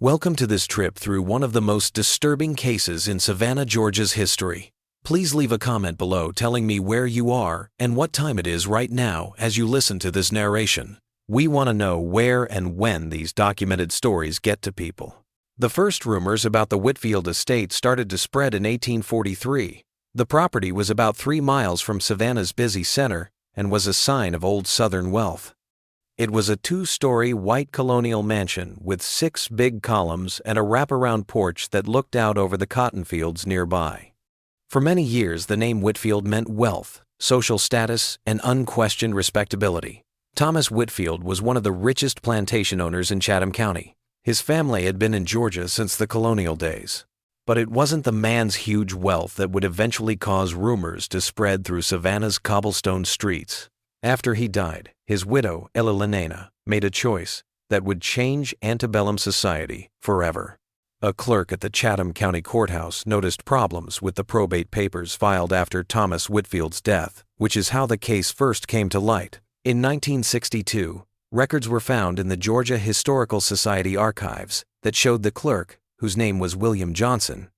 Welcome to this trip through one of the most disturbing cases in Savannah, Georgia's history. Please leave a comment below telling me where you are and what time it is right now as you listen to this narration. We want to know where and when these documented stories get to people. The first rumors about the Whitfield estate started to spread in 1843. The property was about 3 miles from Savannah's busy center and was a sign of old Southern wealth. It was a 2-story white colonial mansion with 6 big columns and a wraparound porch that looked out over the cotton fields nearby. For many years, the name Whitfield meant wealth, social status, and unquestioned respectability. Thomas Whitfield was one of the richest plantation owners in Chatham County. His family had been in Georgia since the colonial days. But it wasn't the man's huge wealth that would eventually cause rumors to spread through Savannah's cobblestone streets. After he died, his widow, Ella, made a choice that would change antebellum society forever. A clerk at the Chatham County Courthouse noticed problems with the probate papers filed after Thomas Whitfield's death, which is how the case first came to light. In 1962, records were found in the Georgia Historical Society archives that showed the clerk, whose name was William Johnson,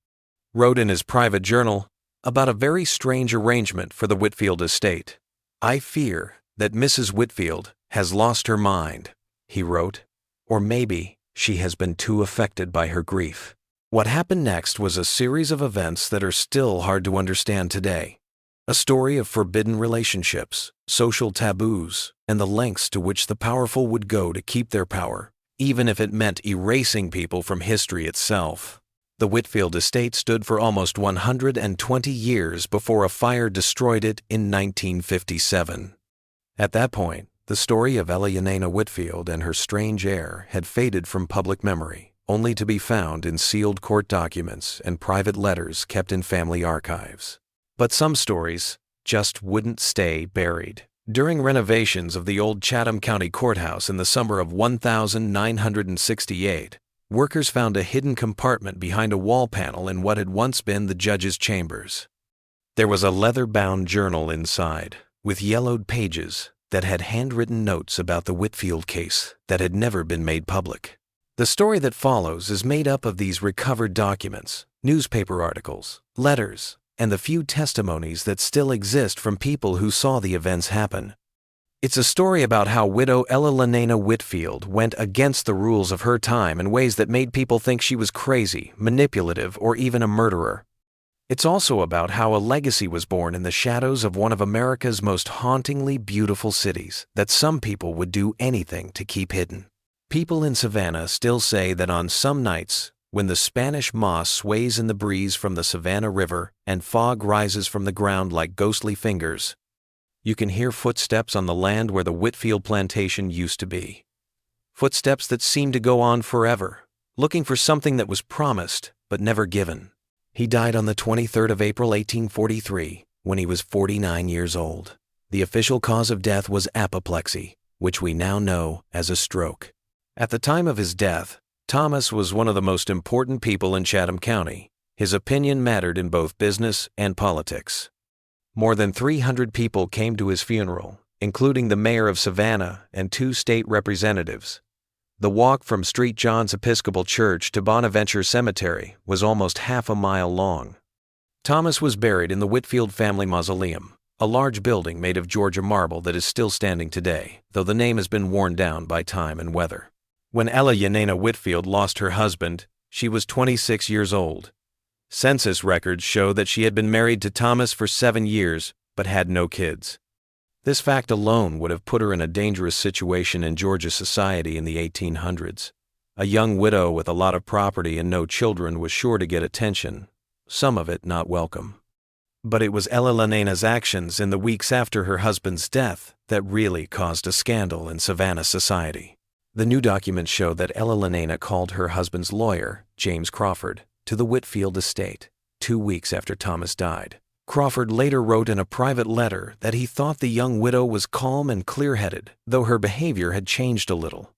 wrote in his private journal about a very strange arrangement for the Whitfield estate. "I fear that Mrs. Whitfield has lost her mind," he wrote, "or maybe she has been too affected by her grief." What happened next was a series of events that are still hard to understand today. A story of forbidden relationships, social taboos, and the lengths to which the powerful would go to keep their power, even if it meant erasing people from history itself. The Whitfield estate stood for almost 120 years before a fire destroyed it in 1957. At that point, the story of Ella Whitfield and her strange heir had faded from public memory, only to be found in sealed court documents and private letters kept in family archives. But some stories just wouldn't stay buried. During renovations of the old Chatham County Courthouse in the summer of 1968, workers found a hidden compartment behind a wall panel in what had once been the judge's chambers. There was a leather-bound journal inside, with yellowed pages that had handwritten notes about the Whitfield case that had never been made public. The story that follows is made up of these recovered documents, newspaper articles, letters, and the few testimonies that still exist from people who saw the events happen. It's a story about how widow Ella Whitfield went against the rules of her time in ways that made people think she was crazy, manipulative, or even a murderer. It's also about how a legacy was born in the shadows of one of America's most hauntingly beautiful cities that some people would do anything to keep hidden. People in Savannah still say that on some nights, when the Spanish moss sways in the breeze from the Savannah River and fog rises from the ground like ghostly fingers, you can hear footsteps on the land where the Whitfield plantation used to be. Footsteps that seem to go on forever, looking for something that was promised but never given. He died on the 23rd of April, 1843, when he was 49 years old. The official cause of death was apoplexy, which we now know as a stroke. At the time of his death, Thomas was one of the most important people in Chatham County. His opinion mattered in both business and politics. More than 300 people came to his funeral, including the mayor of Savannah and 2 state representatives. The walk from St. John's Episcopal Church to Bonaventure Cemetery was almost half a mile long. Thomas was buried in the Whitfield family mausoleum, a large building made of Georgia marble that is still standing today, though the name has been worn down by time and weather. When Ella Whitfield lost her husband, she was 26 years old. Census records show that she had been married to Thomas for 7 years, but had no kids. This fact alone would have put her in a dangerous situation in Georgia society in the 1800s. A young widow with a lot of property and no children was sure to get attention, some of it not welcome. But it was Ella's actions in the weeks after her husband's death that really caused a scandal in Savannah society. The new documents show that Ella called her husband's lawyer, James Crawford, to the Whitfield estate 2 weeks after Thomas died. Crawford later wrote in a private letter that he thought the young widow was calm and clear-headed, though her behavior had changed a little.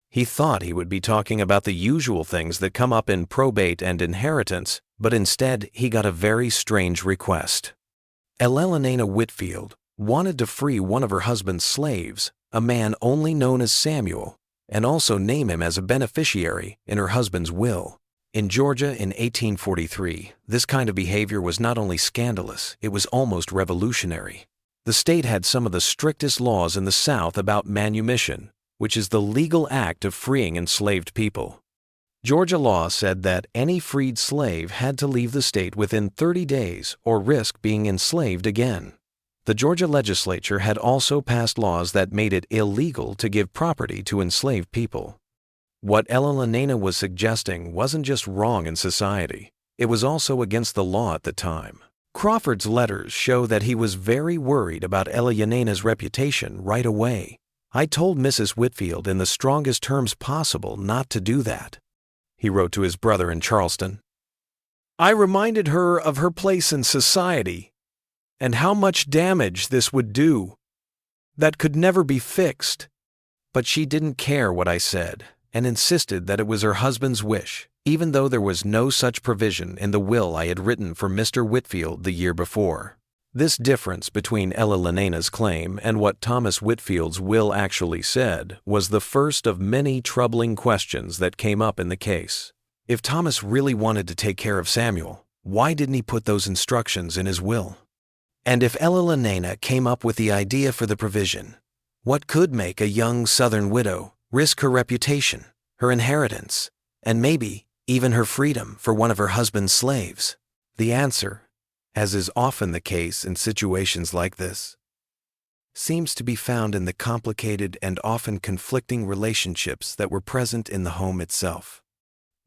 He thought he would be talking about the usual things that come up in probate and inheritance, but instead he got a very strange request. Ella Whitfield wanted to free one of her husband's slaves, a man only known as Samuel, and also name him as a beneficiary in her husband's will. In Georgia in 1843, this kind of behavior was not only scandalous, it was almost revolutionary. The state had some of the strictest laws in the South about manumission, which is the legal act of freeing enslaved people. Georgia law said that any freed slave had to leave the state within 30 days or risk being enslaved again. The Georgia legislature had also passed laws that made it illegal to give property to enslaved people. What Ellenina was suggesting wasn't just wrong in society, it was also against the law at the time. Crawford's letters show that he was very worried about Ellenina's reputation right away. "I told Mrs. Whitfield in the strongest terms possible not to do that," he wrote to his brother in Charleston. "I reminded her of her place in society and how much damage this would do. That could never be fixed. But she didn't care what I said and insisted that it was her husband's wish, even though there was no such provision in the will I had written for Mr. Whitfield the year before." This difference between Ellenina's claim and what Thomas Whitfield's will actually said was the first of many troubling questions that came up in the case. If Thomas really wanted to take care of Samuel, why didn't he put those instructions in his will? And if Ellenina came up with the idea for the provision, what could make a young Southern widow risk her reputation, her inheritance, and maybe even her freedom for one of her husband's slaves? The answer, as is often the case in situations like this, seems to be found in the complicated and often conflicting relationships that were present in the home itself.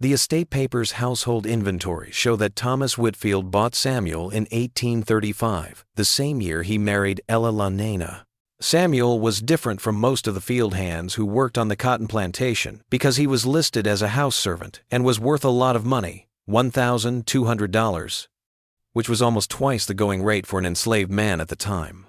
The estate papers' household inventory show that Thomas Whitfield bought Samuel in 1835, the same year he married Ellenina. Samuel was different from most of the field hands who worked on the cotton plantation because he was listed as a house servant and was worth a lot of money, $1,200, which was almost twice the going rate for an enslaved man at the time.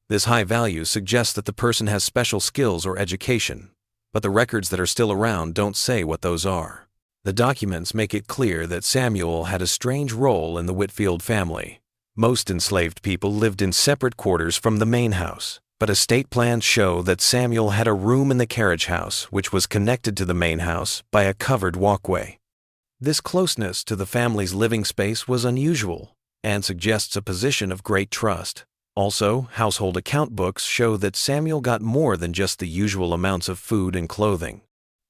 This high value suggests that the person has special skills or education, but the records that are still around don't say what those are. The documents make it clear that Samuel had a strange role in the Whitfield family. Most enslaved people lived in separate quarters from the main house, but estate plans show that Samuel had a room in the carriage house which was connected to the main house by a covered walkway. This closeness to the family's living space was unusual and suggests a position of great trust. Also, household account books show that Samuel got more than just the usual amounts of food and clothing.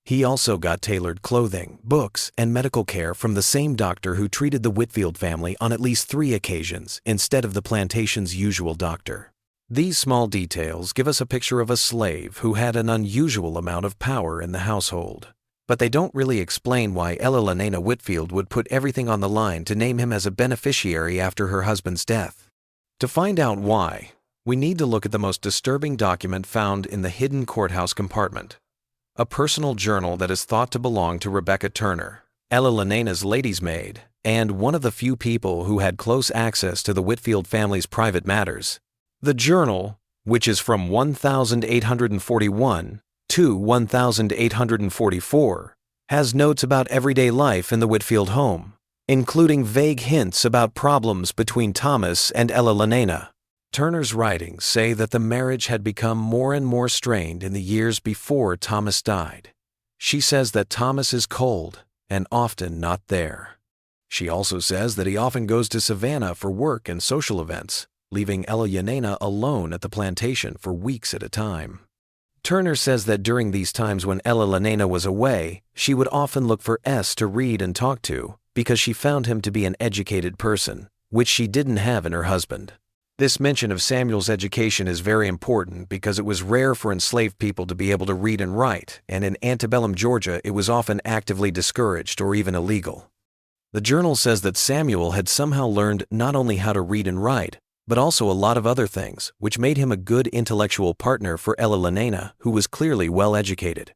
He also got tailored clothing, books, and medical care from the same doctor who treated the Whitfield family on at least 3 occasions instead of the plantation's usual doctor. These small details give us a picture of a slave who had an unusual amount of power in the household. But they don't really explain why Ellenina Whitfield would put everything on the line to name him as a beneficiary after her husband's death. To find out why, we need to look at the most disturbing document found in the hidden courthouse compartment. A personal journal that is thought to belong to Rebecca Turner, Ellenina's lady's maid, and one of the few people who had close access to the Whitfield family's private matters. The journal, which is from 1841 to 1844, has notes about everyday life in the Whitfield home, including vague hints about problems between Thomas and Ellenina. Turner's writings say that the marriage had become more and more strained in the years before Thomas died. She says that Thomas is cold and often not there. She also says that he often goes to Savannah for work and social events, leaving Ellenina alone at the plantation for weeks at a time. Turner says that during these times when Ellenina was away, she would often look for S to read and talk to because she found him to be an educated person, which she didn't have in her husband. This mention of Samuel's education is very important because it was rare for enslaved people to be able to read and write, and in antebellum Georgia it was often actively discouraged or even illegal. The journal says that Samuel had somehow learned not only how to read and write, but also a lot of other things, which made him a good intellectual partner for Ellenina, who was clearly well educated.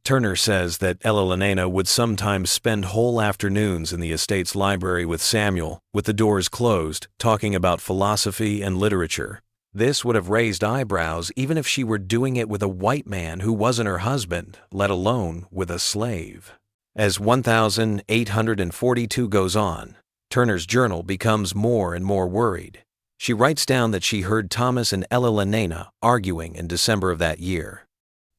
Turner says that Ellenina would sometimes spend whole afternoons in the estate's library with Samuel, with the doors closed, talking about philosophy and literature. This would have raised eyebrows even if she were doing it with a white man who wasn't her husband, let alone with a slave. As 1842 goes on, Turner's journal becomes more and more worried. She writes down that she heard Thomas and Ellenina arguing in December of that year.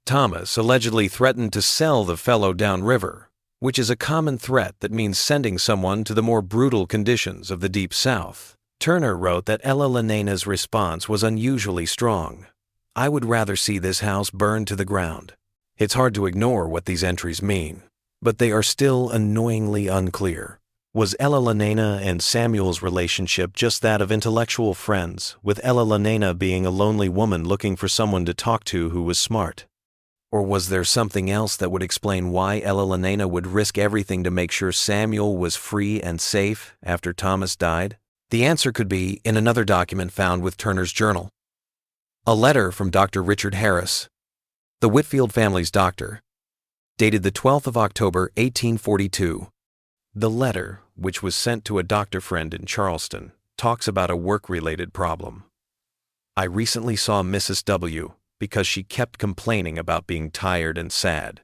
Thomas allegedly threatened to sell the fellow downriver, which is a common threat that means sending someone to the more brutal conditions of the Deep South. Turner wrote that Ella Lenena's response was unusually strong. "I would rather see this house burned to the ground." It's hard to ignore what these entries mean, but they are still annoyingly unclear. Was Ella Lenena and Samuel's relationship just that of intellectual friends, with Ella Lenena being a lonely woman looking for someone to talk to who was smart? Or was there something else that would explain why Ella Lenena would risk everything to make sure Samuel was free and safe after Thomas died? The answer could be in another document found with Turner's journal. A letter from Dr. Richard Harris, the Whitfield family's doctor, dated the 12th of October, 1842. The letter, which was sent to a doctor friend in Charleston, talks about a work-related problem. "I recently saw Mrs. W. because she kept complaining about being tired and sad.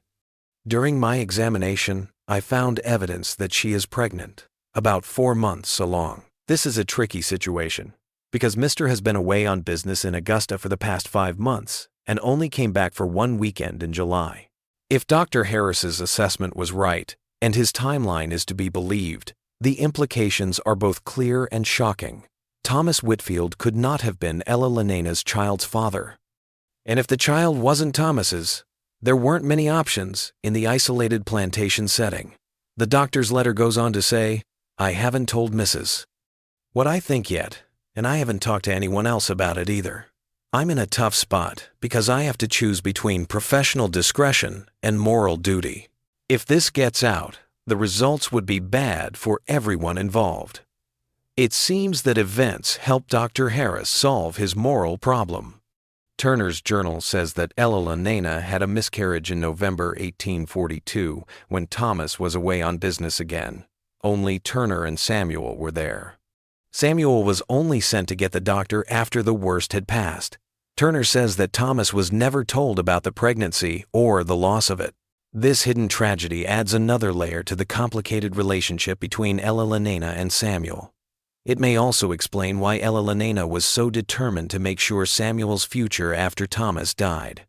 During my examination, I found evidence that she is pregnant, about 4 months along. This is a tricky situation, because Mr. has been away on business in Augusta for the past 5 months and only came back for 1 weekend in July. If Dr. Harris's assessment was right, and his timeline is to be believed, the implications are both clear and shocking. Thomas Whitfield could not have been Ella Lenena's child's father. And if the child wasn't Thomas's, there weren't many options in the isolated plantation setting. The doctor's letter goes on to say, "I haven't told Mrs. what I think yet, and I haven't talked to anyone else about it either. I'm in a tough spot because I have to choose between professional discretion and moral duty. If this gets out, the results would be bad for everyone involved." It seems that events helped Dr. Harris solve his moral problem. Turner's journal says that Ella Lenena had a miscarriage in November 1842 when Thomas was away on business again. Only Turner and Samuel were there. Samuel was only sent to get the doctor after the worst had passed. Turner says that Thomas was never told about the pregnancy or the loss of it. This hidden tragedy adds another layer to the complicated relationship between Ella Lenena and Samuel. It may also explain why Ella Lenena was so determined to make sure Samuel's future after Thomas died.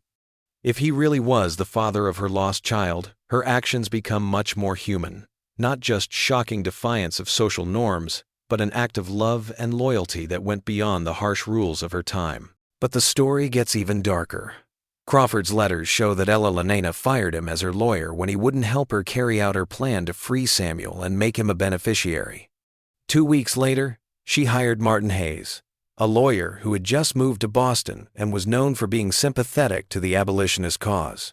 If he really was the father of her lost child, her actions become much more human, not just shocking defiance of social norms, but an act of love and loyalty that went beyond the harsh rules of her time. But the story gets even darker. Crawford's letters show that Ella Lenena fired him as her lawyer when he wouldn't help her carry out her plan to free Samuel and make him a beneficiary. 2 weeks later, she hired Martin Hayes, a lawyer who had just moved to Boston and was known for being sympathetic to the abolitionist cause.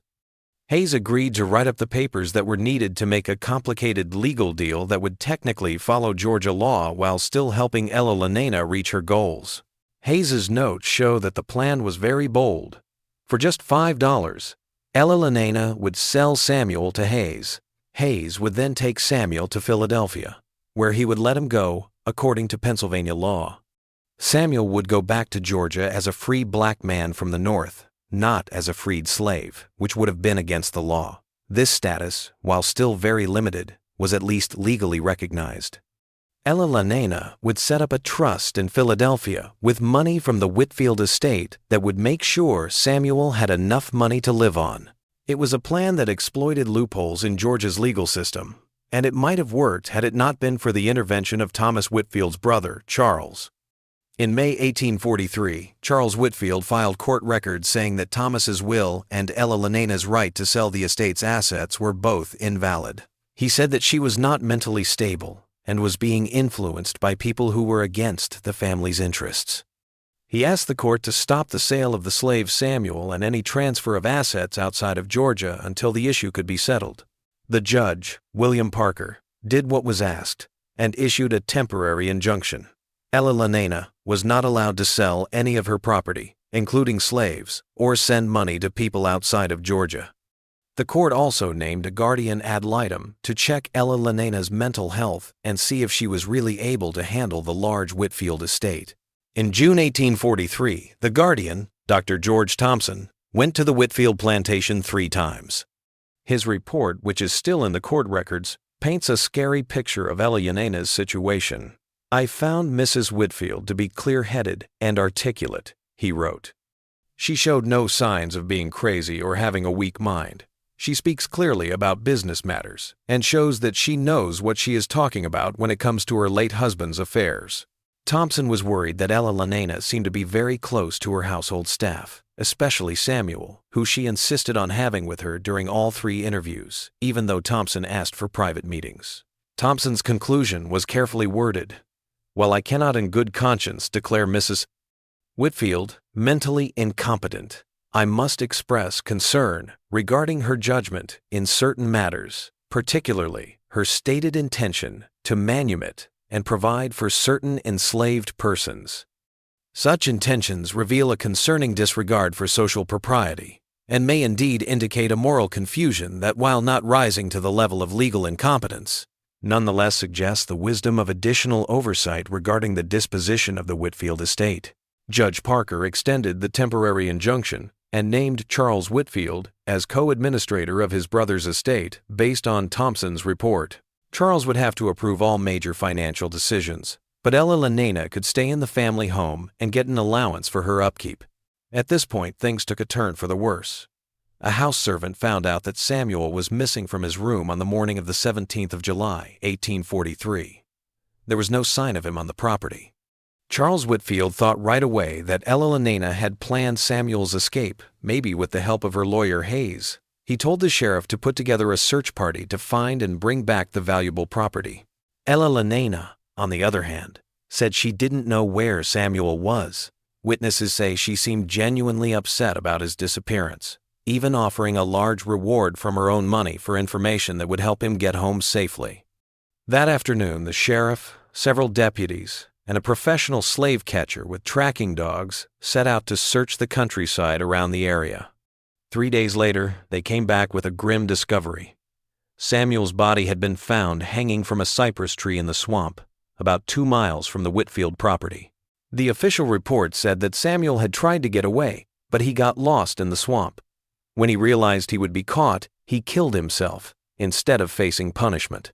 Hayes agreed to write up the papers that were needed to make a complicated legal deal that would technically follow Georgia law while still helping Ella Lenena reach her goals. Hayes's notes show that the plan was very bold. For just $5, Ella Lenena would sell Samuel to Hayes. Hayes would then take Samuel to Philadelphia, where he would let him go according to Pennsylvania law. Samuel would go back to Georgia as a free black man from the North, not as a freed slave, which would have been against the law. This status, while still very limited, was at least legally recognized. Ella Lenena would set up a trust in Philadelphia with money from the Whitfield estate that would make sure Samuel had enough money to live on. It was a plan that exploited loopholes in Georgia's legal system, and it might have worked had it not been for the intervention of Thomas Whitfield's brother, Charles. In May 1843, Charles Whitfield filed court records saying that Thomas's will and Ella Lenena's right to sell the estate's assets were both invalid. He said that she was not mentally stable and was being influenced by people who were against the family's interests. He asked the court to stop the sale of the slave Samuel and any transfer of assets outside of Georgia until the issue could be settled. The judge, William Parker, did what was asked and issued a temporary injunction. Ella Lenena was not allowed to sell any of her property, including slaves, or send money to people outside of Georgia. The court also named a guardian ad litem to check Ella Lenena's mental health and see if she was really able to handle the large Whitfield estate. In June 1843, the guardian, Dr. George Thompson, went to the Whitfield plantation 3 times. His report, which is still in the court records, paints a scary picture of Ella Lenena's situation. "I found Mrs. Whitfield to be clear-headed and articulate," he wrote. She showed no signs of being crazy or having a weak mind. She speaks clearly about business matters and shows that she knows what she is talking about when it comes to her late husband's affairs. Thompson was worried that Ella Lanena seemed to be very close to her household staff, especially Samuel, who she insisted on having with her during all 3 interviews, even though Thompson asked for private meetings. Thompson's conclusion was carefully worded. "While I cannot in good conscience declare Mrs. Whitfield mentally incompetent, I must express concern regarding her judgment in certain matters, particularly her stated intention to manumit and provide for certain enslaved persons. Such intentions reveal a concerning disregard for social propriety, and may indeed indicate a moral confusion that, while not rising to the level of legal incompetence, nonetheless suggests the wisdom of additional oversight regarding the disposition of the Whitfield estate." Judge Parker extended the temporary injunction and named Charles Whitfield as co-administrator of his brother's estate based on Thompson's report. Charles would have to approve all major financial decisions, but Ella Lanena could stay in the family home and get an allowance for her upkeep. At this point, things took a turn for the worse. A house servant found out that Samuel was missing from his room on the morning of the 17th of July, 1843. There was no sign of him on the property. Charles Whitfield thought right away that Ella Lanena had planned Samuel's escape, maybe with the help of her lawyer Hayes. He told the sheriff to put together a search party to find and bring back the valuable property. Ella Lanena, on the other hand, said she didn't know where Samuel was. Witnesses say she seemed genuinely upset about his disappearance, even offering a large reward from her own money for information that would help him get home safely. That afternoon, the sheriff, several deputies, and a professional slave catcher with tracking dogs set out to search the countryside around the area. 3 days later, they came back with a grim discovery. Samuel's body had been found hanging from a cypress tree in the swamp, about 2 miles from the Whitfield property. The official report said that Samuel had tried to get away, but he got lost in the swamp. When he realized he would be caught, he killed himself instead of facing punishment.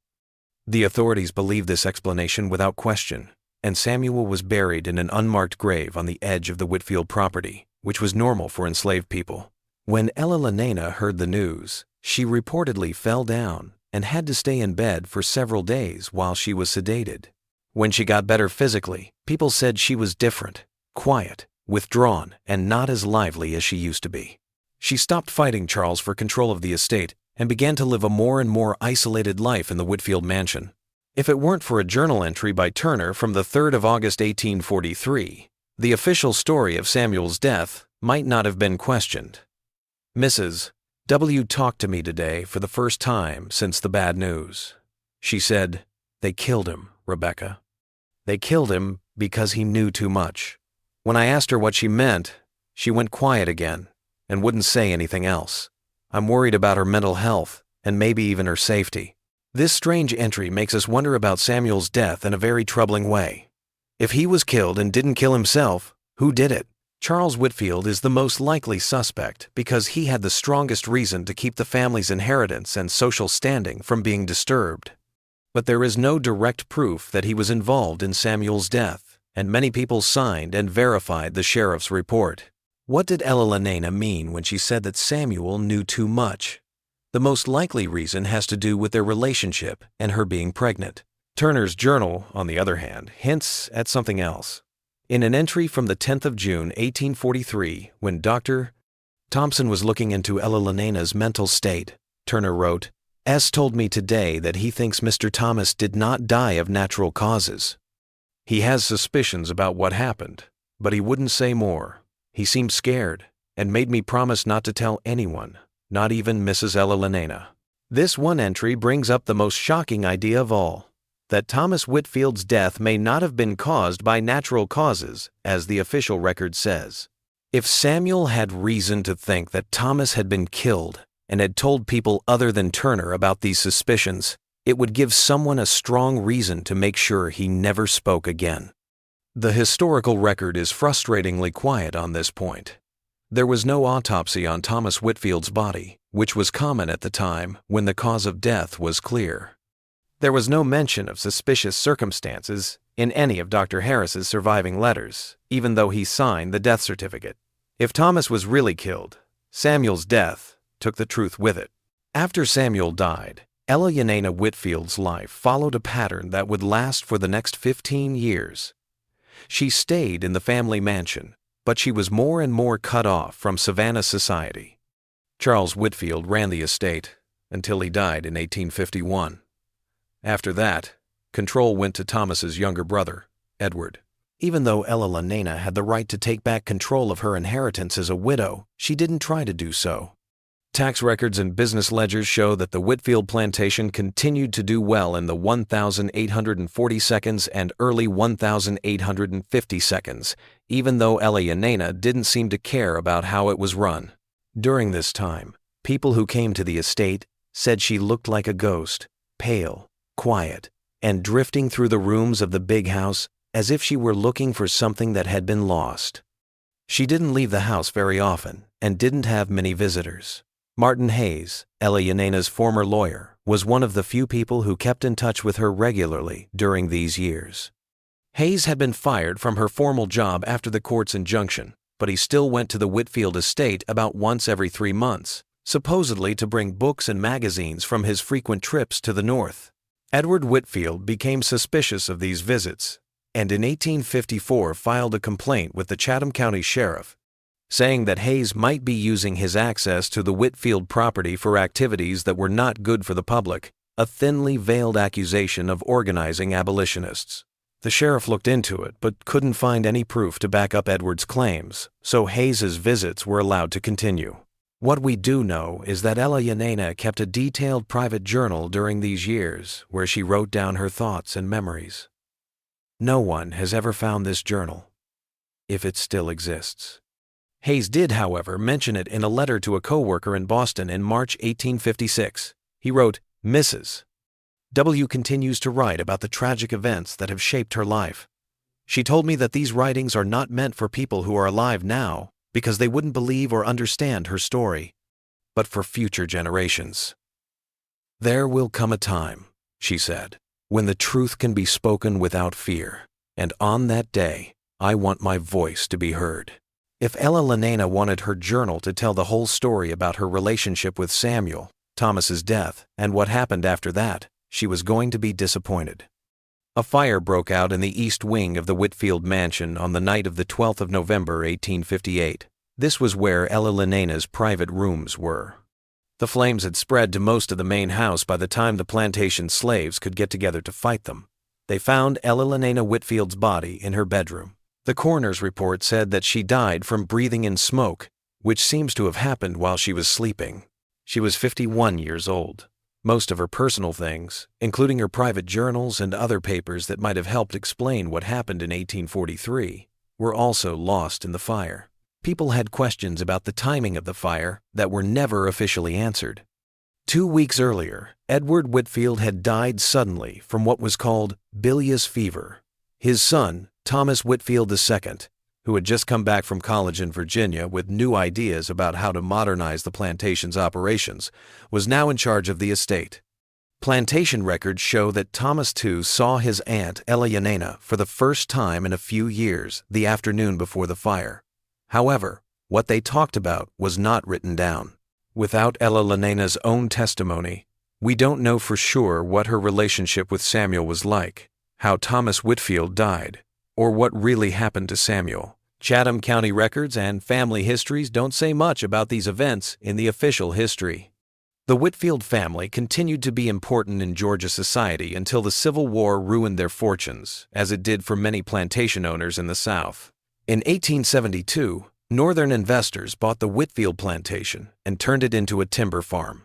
The authorities believed this explanation without question, and Samuel was buried in an unmarked grave on the edge of the Whitfield property, which was normal for enslaved people. When Ella Lanena heard the news, she reportedly fell down and had to stay in bed for several days while she was sedated. When she got better physically, people said she was different, quiet, withdrawn, and not as lively as she used to be. She stopped fighting Charles for control of the estate and began to live a more and more isolated life in the Whitfield mansion. If it weren't for a journal entry by Turner from the 3rd of August 1843, the official story of Samuel's death might not have been questioned. "Mrs. W. talked to me today for the first time since the bad news. She said, 'They killed him, Rebecca. They killed him because he knew too much.' When I asked her what she meant, she went quiet again and wouldn't say anything else. I'm worried about her mental health and maybe even her safety." This strange entry makes us wonder about Samuel's death in a very troubling way. If he was killed and didn't kill himself, who did it? Charles Whitfield is the most likely suspect because he had the strongest reason to keep the family's inheritance and social standing from being disturbed. But there is no direct proof that he was involved in Samuel's death, and many people signed and verified the sheriff's report. What did Ella Lanena mean when she said that Samuel knew too much? The most likely reason has to do with their relationship and her being pregnant. Turner's journal, on the other hand, hints at something else. In an entry from the 10th of June, 1843, when Dr. Thompson was looking into Ella Lanena's mental state, Turner wrote, "S. told me today that he thinks Mr. Thomas did not die of natural causes. He has suspicions about what happened, but he wouldn't say more. He seemed scared and made me promise not to tell anyone, not even Mrs. Ella Lanena." This one entry brings up the most shocking idea of all, that Thomas Whitfield's death may not have been caused by natural causes, as the official record says. If Samuel had reason to think that Thomas had been killed and had told people other than Turner about these suspicions, it would give someone a strong reason to make sure he never spoke again. The historical record is frustratingly quiet on this point. There was no autopsy on Thomas Whitfield's body, which was common at the time when the cause of death was clear. There was no mention of suspicious circumstances in any of Dr. Harris's surviving letters, even though he signed the death certificate. If Thomas was really killed, Samuel's death took the truth with it. After Samuel died, Ella Yanina Whitfield's life followed a pattern that would last for the next 15 years. She stayed in the family mansion, but she was more and more cut off from Savannah society. Charles Whitfield ran the estate until he died in 1851. After that, control went to Thomas's younger brother, Edward. Even though Ella Yanina had the right to take back control of her inheritance as a widow, she didn't try to do so. Tax records and business ledgers show that the Whitfield plantation continued to do well in the 1840s and early 1850s, even though Ella Yanina didn't seem to care about how it was run. During this time, people who came to the estate said she looked like a ghost, pale, quiet, and drifting through the rooms of the big house as if she were looking for something that had been lost. She didn't leave the house very often and didn't have many visitors. Martin Hayes, Ella Yanina's former lawyer, was one of the few people who kept in touch with her regularly during these years. Hayes had been fired from her formal job after the court's injunction, but he still went to the Whitfield estate about once every 3 months, supposedly to bring books and magazines from his frequent trips to the north. Edward Whitfield became suspicious of these visits, and in 1854 filed a complaint with the Chatham County Sheriff, saying that Hayes might be using his access to the Whitfield property for activities that were not good for the public, a thinly veiled accusation of organizing abolitionists. The sheriff looked into it but couldn't find any proof to back up Edward's claims, so Hayes's visits were allowed to continue. What we do know is that Ella Yanina kept a detailed private journal during these years where she wrote down her thoughts and memories. No one has ever found this journal, if it still exists. Hayes did, however, mention it in a letter to a co-worker in Boston in March 1856. He wrote, "Mrs. W. continues to write about the tragic events that have shaped her life. She told me that these writings are not meant for people who are alive now because they wouldn't believe or understand her story, but for future generations. There will come a time," she said, "when the truth can be spoken without fear, and on that day, I want my voice to be heard." If Ella Yanina wanted her journal to tell the whole story about her relationship with Samuel, Thomas's death, and what happened after that, she was going to be disappointed. A fire broke out in the east wing of the Whitfield mansion on the night of the 12th of November, 1858. This was where Ella Yanina's private rooms were. The flames had spread to most of the main house by the time the plantation slaves could get together to fight them. They found Ella Yanina Whitfield's body in her bedroom. The coroner's report said that she died from breathing in smoke, which seems to have happened while she was sleeping. She was 51 years old. Most of her personal things, including her private journals and other papers that might have helped explain what happened in 1843, were also lost in the fire. People had questions about the timing of the fire that were never officially answered. 2 weeks earlier, Edward Whitfield had died suddenly from what was called bilious fever. His son, Thomas Whitfield II, who had just come back from college in Virginia with new ideas about how to modernize the plantation's operations, was now in charge of the estate. Plantation records show that Thomas II saw his aunt Ella Yanina for the first time in a few years the afternoon before the fire. However, what they talked about was not written down. Without Ella Yanina's own testimony, we don't know for sure what her relationship with Samuel was like, how Thomas Whitfield died, or what really happened to Samuel. Chatham County records and family histories don't say much about these events in the official history. The Whitfield family continued to be important in Georgia society until the Civil War ruined their fortunes, as it did for many plantation owners in the South. In 1872, Northern investors bought the Whitfield plantation and turned it into a timber farm.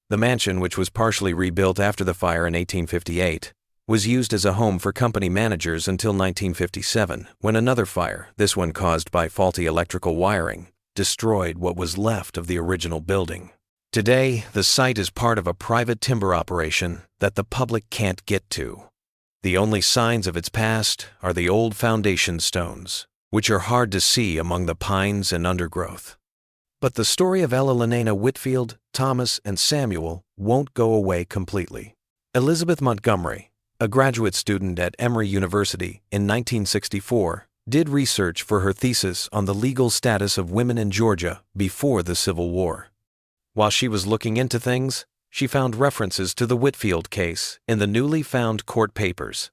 The mansion, which was partially rebuilt after the fire in 1858, was used as a home for company managers until 1957, when another fire, this one caused by faulty electrical wiring, destroyed what was left of the original building. Today, the site is part of a private timber operation that the public can't get to. The only signs of its past are the old foundation stones, which are hard to see among the pines and undergrowth. But the story of Ella Yanina Whitfield, Thomas, and Samuel won't go away completely. Elizabeth Montgomery, a graduate student at Emory University in 1964, did research for her thesis on the legal status of women in Georgia before the Civil War. While she was looking into things, she found references to the Whitfield case in the newly found court papers.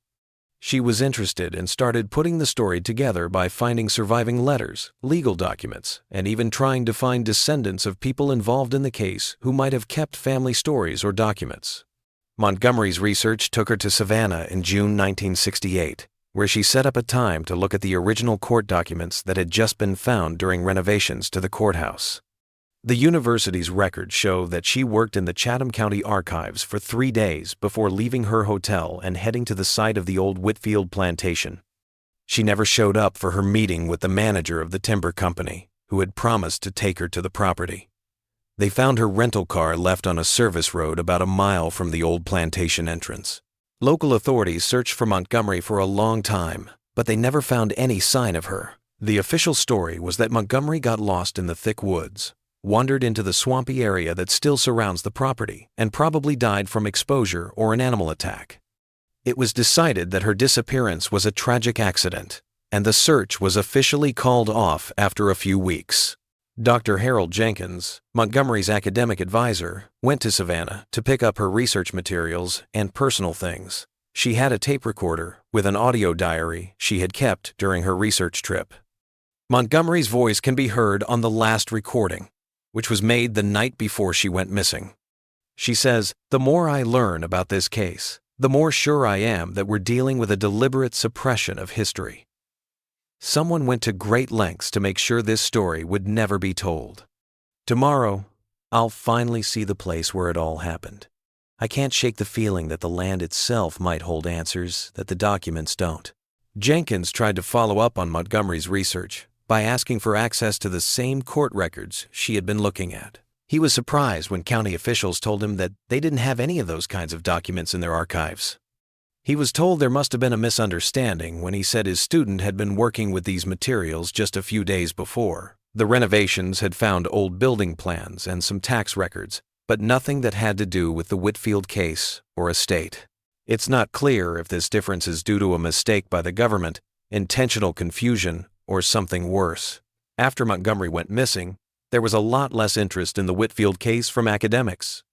She was interested and started putting the story together by finding surviving letters, legal documents, and even trying to find descendants of people involved in the case who might have kept family stories or documents. Montgomery's research took her to Savannah in June 1968, where she set up a time to look at the original court documents that had just been found during renovations to the courthouse. The university's records show that she worked in the Chatham County Archives for 3 days before leaving her hotel and heading to the site of the old Whitfield plantation. She never showed up for her meeting with the manager of the timber company, who had promised to take her to the property. They found her rental car left on a service road about a mile from the old plantation entrance. Local authorities searched for Montgomery for a long time, but they never found any sign of her. The official story was that Montgomery got lost in the thick woods, wandered into the swampy area that still surrounds the property, and probably died from exposure or an animal attack. It was decided that her disappearance was a tragic accident, and the search was officially called off after a few weeks. Dr. Harold Jenkins, Montgomery's academic advisor, went to Savannah to pick up her research materials and personal things. She had a tape recorder with an audio diary she had kept during her research trip. Montgomery's voice can be heard on the last recording, which was made the night before she went missing. She says, "The more I learn about this case, the more sure I am that we're dealing with a deliberate suppression of history. Someone went to great lengths to make sure this story would never be told. Tomorrow, I'll finally see the place where it all happened. I can't shake the feeling that the land itself might hold answers that the documents don't." Jenkins tried to follow up on Montgomery's research by asking for access to the same court records she had been looking at. He was surprised when county officials told him that they didn't have any of those kinds of documents in their archives. He was told there must have been a misunderstanding when he said his student had been working with these materials just a few days before. The renovations had found old building plans and some tax records, but nothing that had to do with the Whitfield case or estate. It's not clear if this difference is due to a mistake by the government, intentional confusion, or something worse. After Montgomery went missing, there was a lot less interest in the Whitfield case from academics.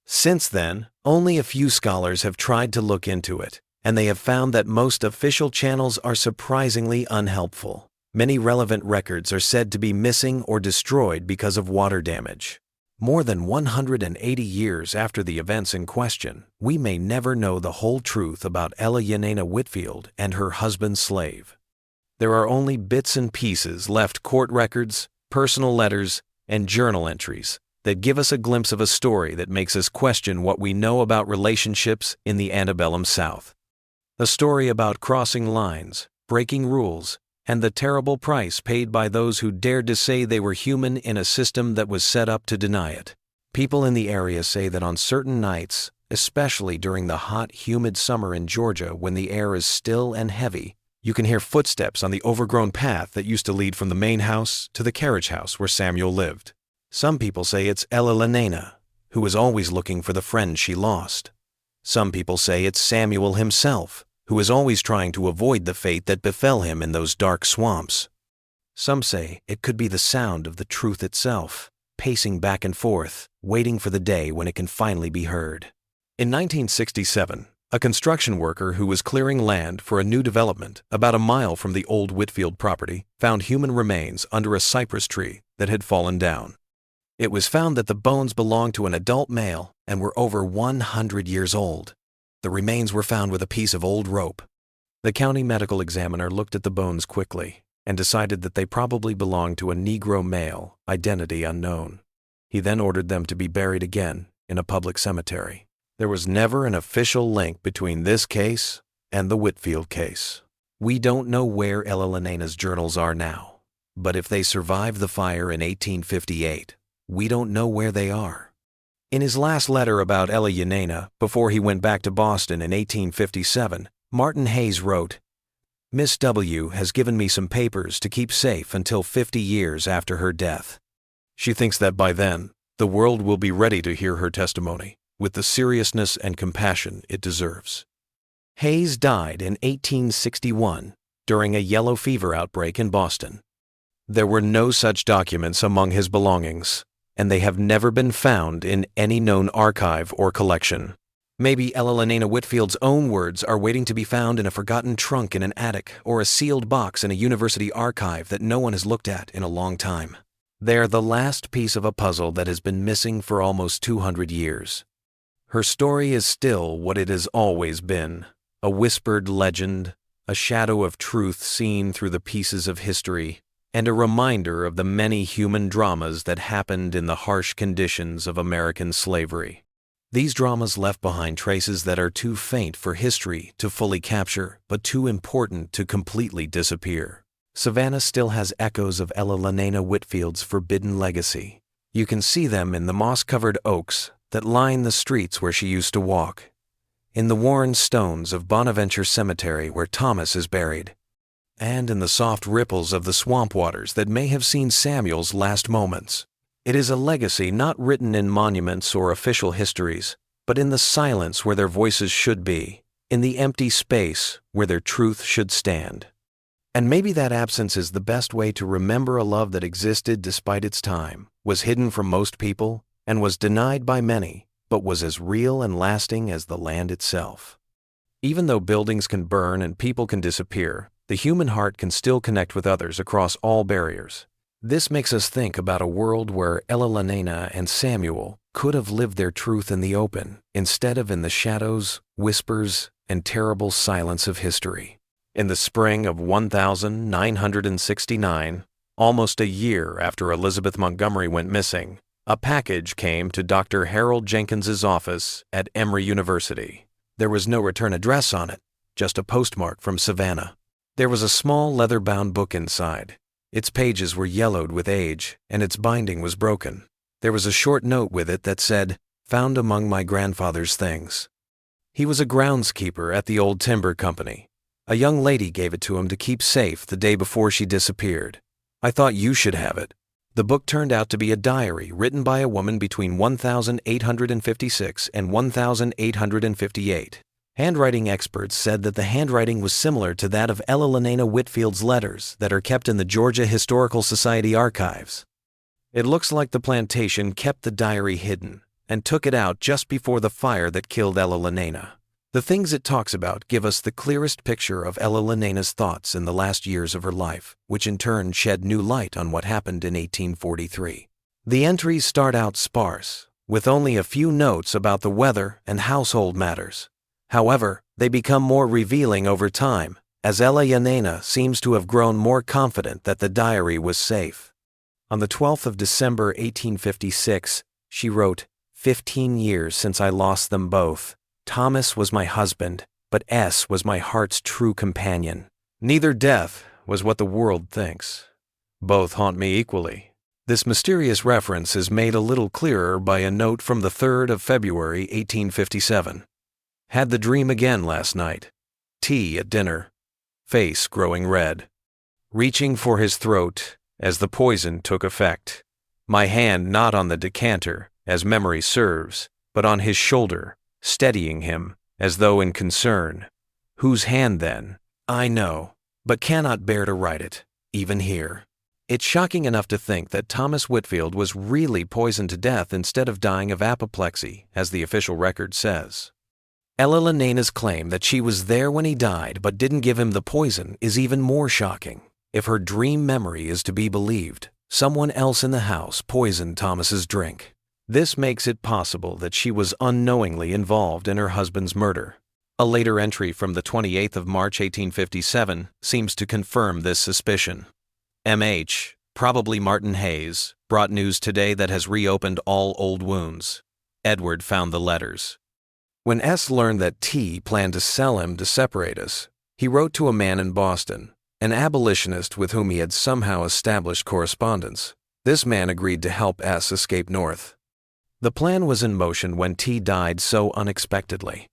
Since then, only a few scholars have tried to look into it, and they have found that most official channels are surprisingly unhelpful. Many relevant records are said to be missing or destroyed because of water damage. More than 180 years after the events in question, we may never know the whole truth about Ella Yanena Whitfield and her husband's slave. There are only bits and pieces left: court records, personal letters, and journal entries that give us a glimpse of a story that makes us question what we know about relationships in the antebellum South. A story about crossing lines, breaking rules, and the terrible price paid by those who dared to say they were human in a system that was set up to deny it. People in the area say that on certain nights, especially during the hot, humid summer in Georgia when the air is still and heavy, you can hear footsteps on the overgrown path that used to lead from the main house to the carriage house where Samuel lived. Some people say it's Ella Yanena, who was always looking for the friend she lost. Some people say it's Samuel himself, who is always trying to avoid the fate that befell him in those dark swamps. Some say it could be the sound of the truth itself, pacing back and forth, waiting for the day when it can finally be heard. In 1967, a construction worker who was clearing land for a new development about a mile from the old Whitfield property found human remains under a cypress tree that had fallen down. It was found that the bones belonged to an adult male and were over 100 years old. The remains were found with a piece of old rope. The county medical examiner looked at the bones quickly and decided that they probably belonged to a Negro male, identity unknown. He then ordered them to be buried again in a public cemetery. There was never an official link between this case and the Whitfield case. We don't know where Ella Yanena's journals are now, but if they survived the fire in 1858, we don't know where they are. In his last letter about Ella Yanena, before he went back to Boston in 1857, Martin Hayes wrote, "Miss W. has given me some papers to keep safe until 50 years after her death. She thinks that by then, the world will be ready to hear her testimony with the seriousness and compassion it deserves." Hayes died in 1861, during a yellow fever outbreak in Boston. There were no such documents among his belongings, and they have never been found in any known archive or collection. Maybe Elena Whitfield's own words are waiting to be found in a forgotten trunk in an attic or a sealed box in a university archive that no one has looked at in a long time. They're the last piece of a puzzle that has been missing for almost 200 years. Her story is still what it has always been, a whispered legend, a shadow of truth seen through the pieces of history, and a reminder of the many human dramas that happened in the harsh conditions of American slavery. These dramas left behind traces that are too faint for history to fully capture, but too important to completely disappear. Savannah still has echoes of Elena Whitfield's forbidden legacy. You can see them in the moss-covered oaks that line the streets where she used to walk, in the worn stones of Bonaventure Cemetery where Thomas is buried, and in the soft ripples of the swamp waters that may have seen Samuel's last moments. It is a legacy not written in monuments or official histories, but in the silence where their voices should be, in the empty space where their truth should stand. And maybe that absence is the best way to remember a love that existed despite its time, was hidden from most people, and was denied by many, but was as real and lasting as the land itself. Even though buildings can burn and people can disappear, the human heart can still connect with others across all barriers. This makes us think about a world where Elena and Samuel could have lived their truth in the open, instead of in the shadows, whispers, and terrible silence of history. In the spring of 1969, almost a year after Elizabeth Montgomery went missing, a package came to Dr. Harold Jenkins's office at Emory University. There was no return address on it, just a postmark from Savannah. There was a small leather-bound book inside. Its pages were yellowed with age, and its binding was broken. There was a short note with it that said, "Found among my grandfather's things." He was a groundskeeper at the old timber company. A young lady gave it to him to keep safe the day before she disappeared. "I thought you should have it." The book turned out to be a diary written by a woman between 1856 and 1858. Handwriting experts said that the handwriting was similar to that of Elena Whitfield's letters that are kept in the Georgia Historical Society archives. It looks like the plantation kept the diary hidden and took it out just before the fire that killed Elena. The things it talks about give us the clearest picture of Elena's thoughts in the last years of her life, which in turn shed new light on what happened in 1843. The entries start out sparse, with only a few notes about the weather and household matters. However, they become more revealing over time, as Elena seems to have grown more confident that the diary was safe. On the 12th of December 1856, she wrote, 15 years since I lost them both. Thomas was my husband, but S was my heart's true companion. Neither death was what the world thinks. Both haunt me equally." This mysterious reference is made a little clearer by a note from the 3rd of February 1857. Had the dream again last night. Tea at dinner. Face growing red. Reaching for his throat as the poison took effect. My hand not on the decanter, as memory serves, but on his shoulder, steadying him, as though in concern. Whose hand then? I know, but cannot bear to write it, even here. It's shocking enough to think that Thomas Whitfield was really poisoned to death instead of dying of apoplexy, as the official record says. Elena's claim that she was there when he died but didn't give him the poison is even more shocking. If her dream memory is to be believed, someone else in the house poisoned Thomas's drink. This makes it possible that she was unknowingly involved in her husband's murder. A later entry from the 28th of March 1857 seems to confirm this suspicion. M.H., probably Martin Hayes, brought news today that has reopened all old wounds. Edward found the letters. When S. learned that T. planned to sell him to separate us, he wrote to a man in Boston, an abolitionist with whom he had somehow established correspondence. This man agreed to help S. escape north. The plan was in motion when T. died so unexpectedly.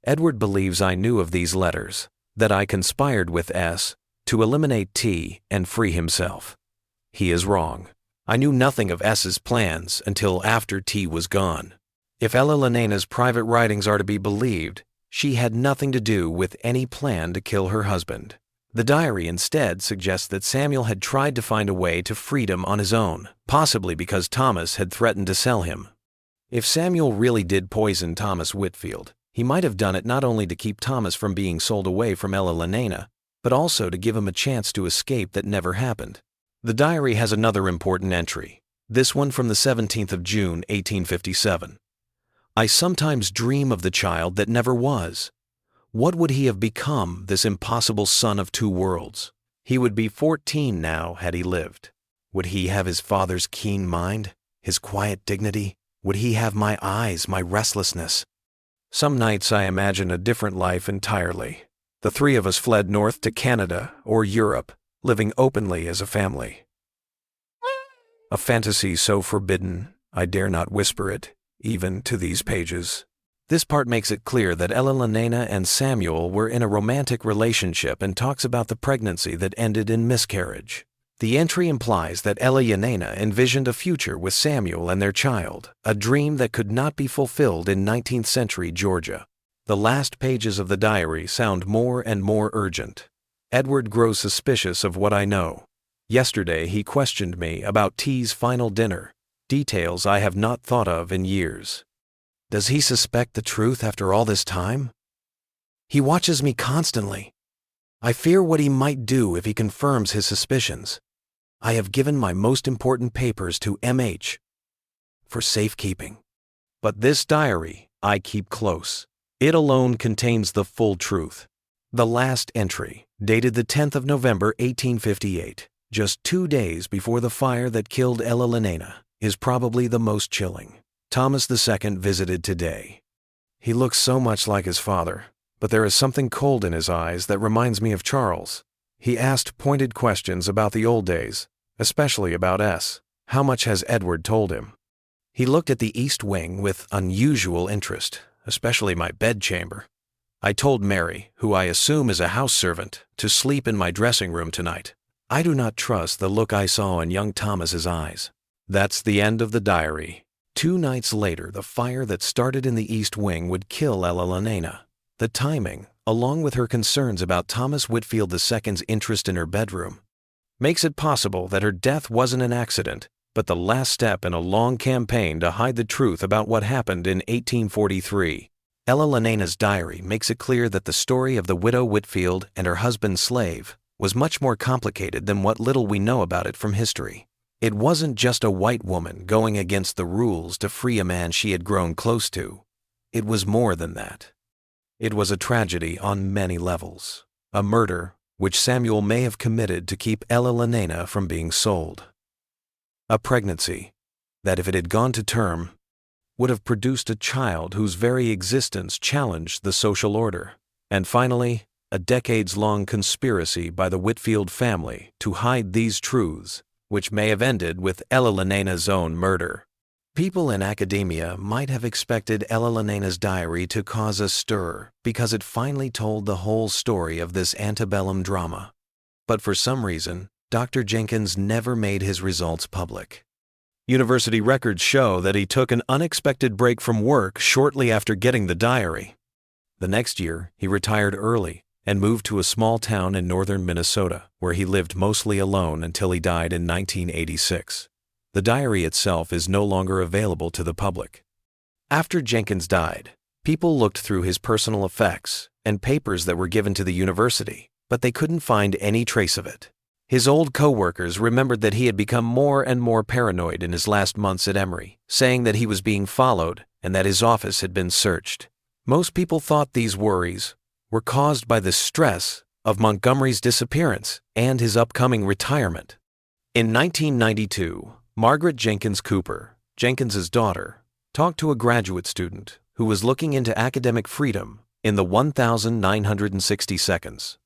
Edward believes I knew of these letters, that I conspired with S. to eliminate T. and free himself. He is wrong. I knew nothing of S.'s plans until after T. was gone. If Elena's private writings are to be believed, she had nothing to do with any plan to kill her husband. The diary instead suggests that Samuel had tried to find a way to freedom on his own, possibly because Thomas had threatened to sell him. If Samuel really did poison Thomas Whitfield, he might have done it not only to keep Thomas from being sold away from Ella Lenana, but also to give him a chance to escape that never happened. The diary has another important entry, this one from the 17th of June, 1857. I sometimes dream of the child that never was. What would he have become, this impossible son of two worlds? He would be 14 now had he lived. Would he have his father's keen mind, his quiet dignity? Would he have my eyes, my restlessness? Some nights I imagine a different life entirely. The three of us fled north to Canada or Europe, living openly as a family. A fantasy so forbidden, I dare not whisper it, even to these pages. This part makes it clear that Ella Lenana and Samuel were in a romantic relationship and talks about the pregnancy that ended in miscarriage. The entry implies that Ella Lenana envisioned a future with Samuel and their child, a dream that could not be fulfilled in 19th century Georgia. The last pages of the diary sound more and more urgent. Edward grows suspicious of what I know. Yesterday he questioned me about T's final dinner, details I have not thought of in years. Does he suspect the truth after all this time? He watches me constantly. I fear what he might do if he confirms his suspicions. I have given my most important papers to M.H. for safekeeping. But this diary I keep close. It alone contains the full truth. The last entry, dated the 10th of November 1858, just 2 days before the fire that killed Ella Lenana, is probably the most chilling. Thomas II visited today. He looks so much like his father, but there is something cold in his eyes that reminds me of Charles. He asked pointed questions about the old days, especially about S. How much has Edward told him? He looked at the East Wing with unusual interest, especially my bedchamber. I told Mary, who I assume is a house servant, to sleep in my dressing room tonight. I do not trust the look I saw in young Thomas's eyes. That's the end of the diary. 2 nights later, the fire that started in the East Wing would kill Ella Lenana. The timing, along with her concerns about Thomas Whitfield II's interest in her bedroom, makes it possible that her death wasn't an accident, but the last step in a long campaign to hide the truth about what happened in 1843. Ella Lenana's diary makes it clear that the story of the widow Whitfield and her husband's slave was much more complicated than what little we know about it from history. It wasn't just a white woman going against the rules to free a man she had grown close to. It was more than that. It was a tragedy on many levels, a murder which Samuel may have committed to keep Ella Lenana from being sold. A pregnancy that, if it had gone to term, would have produced a child whose very existence challenged the social order. And finally, a decades-long conspiracy by the Whitfield family to hide these truths, which may have ended with Ella Lenana's own murder. People in academia might have expected Ella Lenana's diary to cause a stir because it finally told the whole story of this antebellum drama. But for some reason, Dr. Jenkins never made his results public. University records show that he took an unexpected break from work shortly after getting the diary. The next year, he retired early and moved to a small town in northern Minnesota, where he lived mostly alone until he died in 1986. The diary itself is no longer available to the public. After Jenkins died, people looked through his personal effects and papers that were given to the university, but they couldn't find any trace of it. His old co-workers remembered that he had become more and more paranoid in his last months at Emory, saying that he was being followed and that his office had been searched. Most people thought these worries were caused by the stress of Montgomery's disappearance and his upcoming retirement. In 1992, Margaret Jenkins Cooper, Jenkins's daughter, talked to a graduate student who was looking into academic freedom in the 1960 seconds.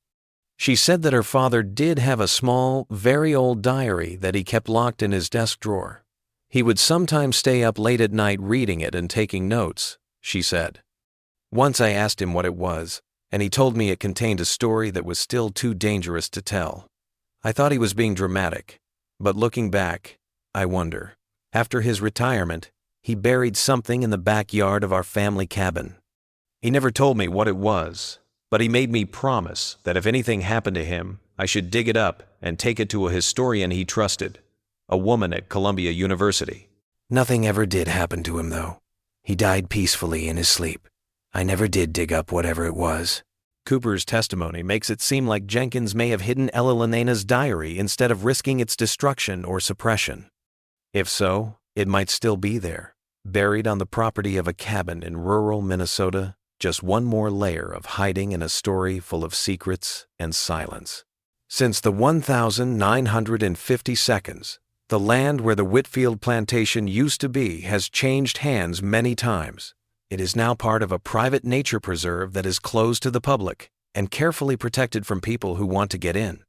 She said that her father did have a small, very old diary that he kept locked in his desk drawer. He would sometimes stay up late at night reading it and taking notes, she said. Once I asked him what it was, and he told me it contained a story that was still too dangerous to tell. I thought he was being dramatic, but looking back, I wonder. After his retirement, he buried something in the backyard of our family cabin. He never told me what it was, but he made me promise that if anything happened to him, I should dig it up and take it to a historian he trusted, a woman at Columbia University. Nothing ever did happen to him, though. He died peacefully in his sleep. I never did dig up whatever it was. Cooper's testimony makes it seem like Jenkins may have hidden Ella Lenena's diary instead of risking its destruction or suppression. If so, it might still be there, buried on the property of a cabin in rural Minnesota, just one more layer of hiding in a story full of secrets and silence. Since the 1,950 seconds, the land where the Whitfield plantation used to be has changed hands many times. It is now part of a private nature preserve that is closed to the public and carefully protected from people who want to get in.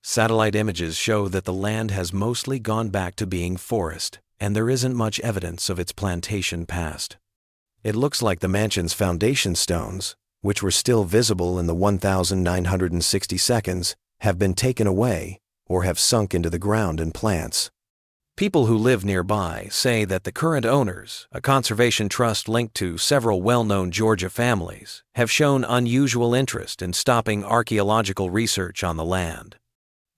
Satellite images show that the land has mostly gone back to being forest, and there isn't much evidence of its plantation past. It looks like the mansion's foundation stones, which were still visible in the 1,960 seconds, have been taken away or have sunk into the ground and plants. People who live nearby say that the current owners, a conservation trust linked to several well-known Georgia families, have shown unusual interest in stopping archaeological research on the land.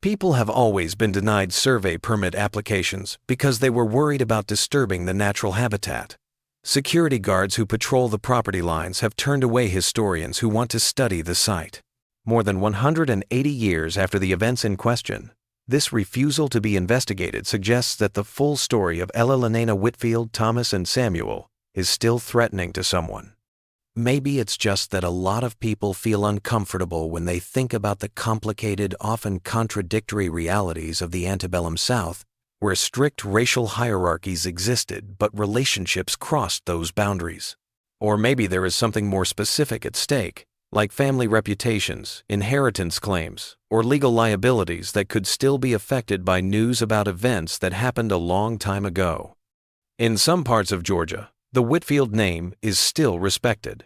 People have always been denied survey permit applications because they were worried about disturbing the natural habitat. Security guards who patrol the property lines have turned away historians who want to study the site. More than 180 years after the events in question, this refusal to be investigated suggests that the full story of Ella Lenena Whitfield, Thomas, and Samuel is still threatening to someone. Maybe it's just that a lot of people feel uncomfortable when they think about the complicated, often contradictory realities of the antebellum South, where strict racial hierarchies existed but relationships crossed those boundaries. Or maybe there is something more specific at stake, like family reputations, inheritance claims, or legal liabilities that could still be affected by news about events that happened a long time ago. In some parts of Georgia, the Whitfield name is still respected.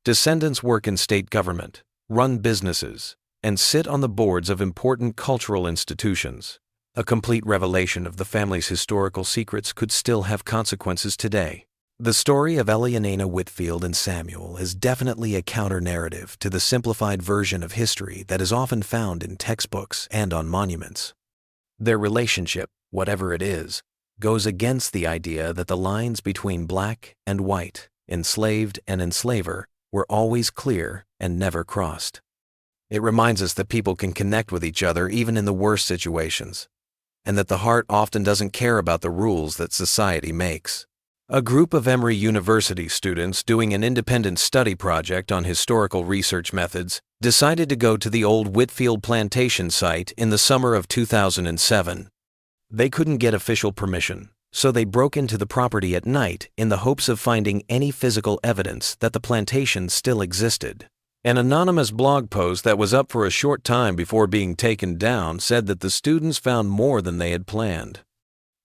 Descendants work in state government, run businesses, and sit on the boards of important cultural institutions. A complete revelation of the family's historical secrets could still have consequences today. The story of Ella Lenena Whitfield and Samuel is definitely a counter-narrative to the simplified version of history that is often found in textbooks and on monuments. Their relationship, whatever it is, goes against the idea that the lines between black and white, enslaved and enslaver, were always clear and never crossed. It reminds us that people can connect with each other even in the worst situations, and that the heart often doesn't care about the rules that society makes. A group of Emory University students doing an independent study project on historical research methods decided to go to the old Whitfield plantation site in the summer of 2007. They couldn't get official permission, so they broke into the property at night in the hopes of finding any physical evidence that the plantation still existed. An anonymous blog post that was up for a short time before being taken down said that the students found more than they had planned.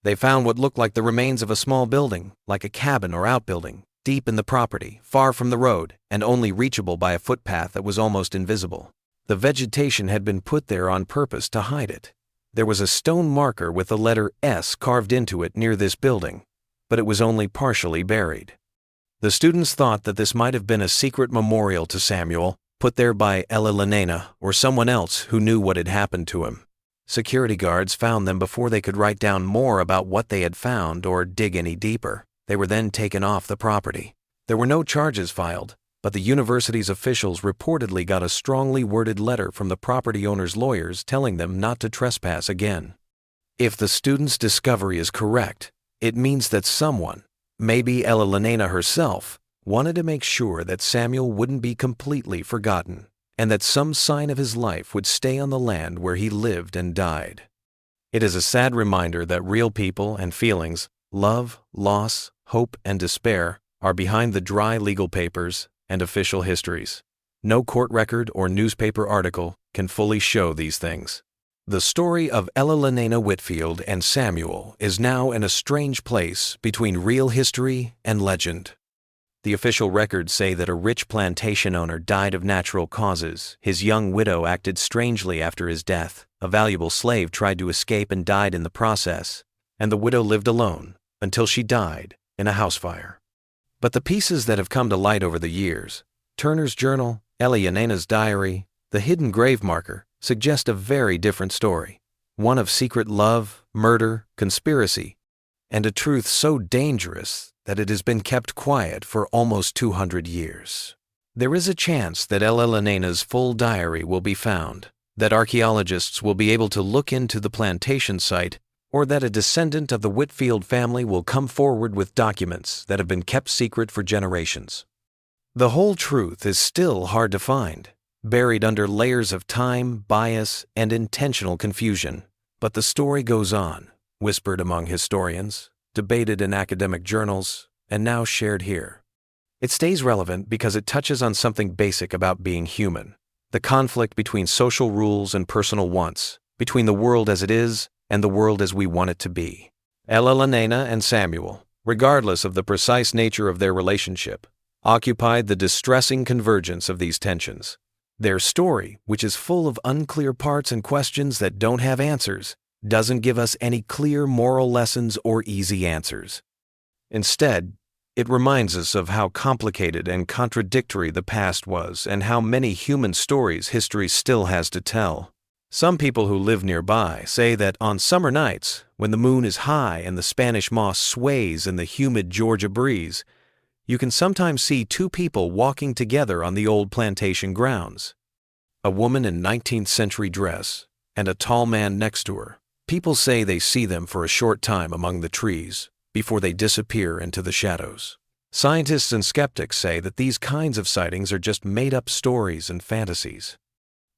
They found what looked like the remains of a small building, like a cabin or outbuilding, deep in the property, far from the road, and only reachable by a footpath that was almost invisible. The vegetation had been put there on purpose to hide it. There was a stone marker with the letter S carved into it near this building, but it was only partially buried. The students thought that this might have been a secret memorial to Samuel, put there by Ella Lenena or someone else who knew what had happened to him. Security guards found them before they could write down more about what they had found or dig any deeper. They were then taken off the property. There were no charges filed, but the university's officials reportedly got a strongly worded letter from the property owner's lawyers telling them not to trespass again. If the students' discovery is correct, it means that someone, maybe Ella Lenena herself, wanted to make sure that Samuel wouldn't be completely forgotten, and that some sign of his life would stay on the land where he lived and died. It is a sad reminder that real people and feelings, love, loss, hope, and despair, are behind the dry legal papers and official histories. No court record or newspaper article can fully show these things. The story of Ella Lenena Whitfield and Samuel is now in a strange place between real history and legend. The official records say that a rich plantation owner died of natural causes. His young widow acted strangely after his death. A valuable slave tried to escape and died in the process, and the widow lived alone until she died in a house fire. But the pieces that have come to light over the years Turner's journal, Eleanena's diary, the hidden grave marker suggest a very different story. One of secret love, murder, conspiracy, and a truth so dangerous that it has been kept quiet for almost 200 years. There is a chance that Eleanena's full diary will be found, that archaeologists will be able to look into the plantation site, or that a descendant of the Whitfield family will come forward with documents that have been kept secret for generations. The whole truth is still hard to find, buried under layers of time, bias, and intentional confusion. But the story goes on, whispered among historians, debated in academic journals, and now shared here. It stays relevant because it touches on something basic about being human, the conflict between social rules and personal wants, between the world as it is and the world as we want it to be. Eleanena and Samuel, regardless of the precise nature of their relationship, occupied the distressing convergence of these tensions. Their story, which is full of unclear parts and questions that don't have answers, doesn't give us any clear moral lessons or easy answers. Instead, it reminds us of how complicated and contradictory the past was and how many human stories history still has to tell. Some people who live nearby say that on summer nights, when the moon is high and the Spanish moss sways in the humid Georgia breeze, you can sometimes see two people walking together on the old plantation grounds. A woman in 19th century dress and a tall man next to her. People say they see them for a short time among the trees before they disappear into the shadows. Scientists and skeptics say that these kinds of sightings are just made-up stories and fantasies.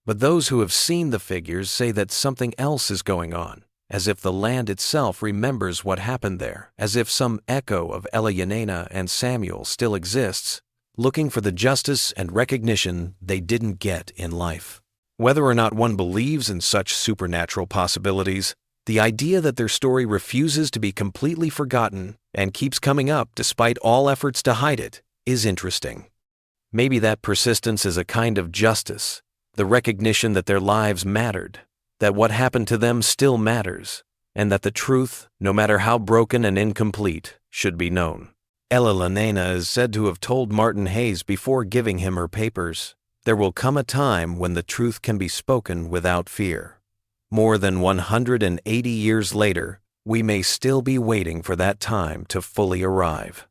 But those who have seen the figures say that something else is going on, as if the land itself remembers what happened there, as if some echo of Eleanena and Samuel still exists, looking for the justice and recognition they didn't get in life. Whether or not one believes in such supernatural possibilities, the idea that their story refuses to be completely forgotten and keeps coming up despite all efforts to hide it is interesting. Maybe that persistence is a kind of justice, the recognition that their lives mattered, that what happened to them still matters, and that the truth, no matter how broken and incomplete, should be known. Eleanena is said to have told Martin Hayes before giving him her papers, "There will come a time when the truth can be spoken without fear." More than 180 years later, we may still be waiting for that time to fully arrive.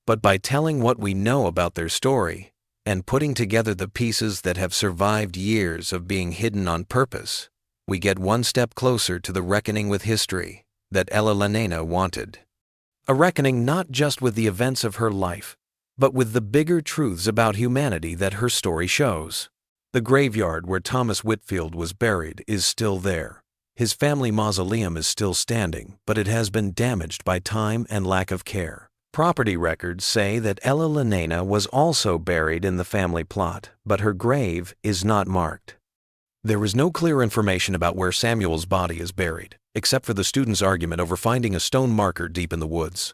But by telling what we know about their story, and putting together the pieces that have survived years of being hidden on purpose, we get one step closer to the reckoning with history that Eleanena wanted. A reckoning not just with the events of her life, but with the bigger truths about humanity that her story shows. The graveyard where Thomas Whitfield was buried is still there. His family mausoleum is still standing, but it has been damaged by time and lack of care. Property records say that Eleanena was also buried in the family plot, but her grave is not marked. There is no clear information about where Samuel's body is buried, except for the students' argument over finding a stone marker deep in the woods.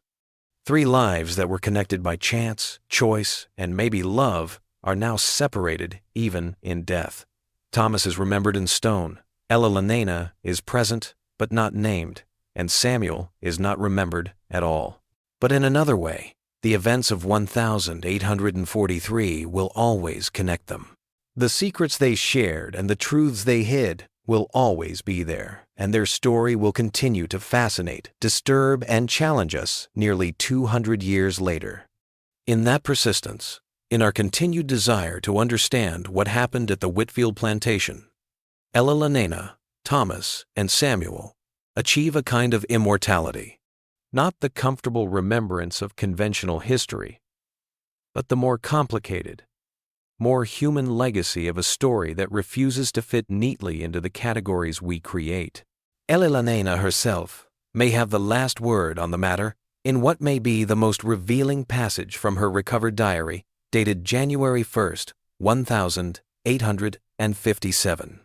3 lives that were connected by chance, choice, and maybe love are now separated even in death. Thomas is remembered in stone, Eleanena is present but not named, and Samuel is not remembered at all. But in another way, the events of 1843 will always connect them. The secrets they shared and the truths they hid will always be there, and their story will continue to fascinate, disturb, and challenge us nearly 200 years later. In that persistence, in our continued desire to understand what happened at the Whitfield plantation, Eleanena, Thomas, and Samuel achieve a kind of immortality, not the comfortable remembrance of conventional history, but the more complicated, more human legacy of a story that refuses to fit neatly into the categories we create. Eleanena herself may have the last word on the matter in what may be the most revealing passage from her recovered diary, dated January 1st, 1857.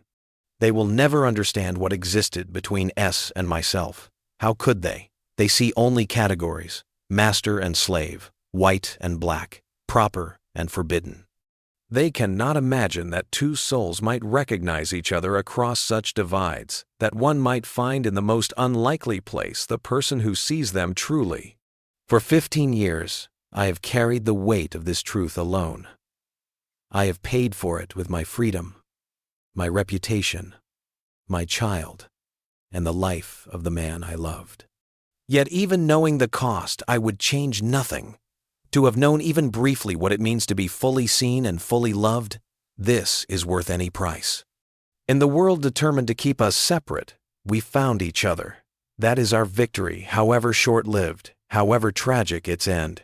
They will never understand what existed between S and myself. How could they? They see only categories, master and slave, white and black, proper and forbidden. They cannot imagine that 2 souls might recognize each other across such divides, that one might find in the most unlikely place the person who sees them truly. For 15 years, I have carried the weight of this truth alone. I have paid for it with my freedom, my reputation, my child, and the life of the man I loved. Yet even knowing the cost, I would change nothing. To have known even briefly what it means to be fully seen and fully loved, this is worth any price. In the world determined to keep us separate, we found each other. That is our victory, however short-lived, however tragic its end.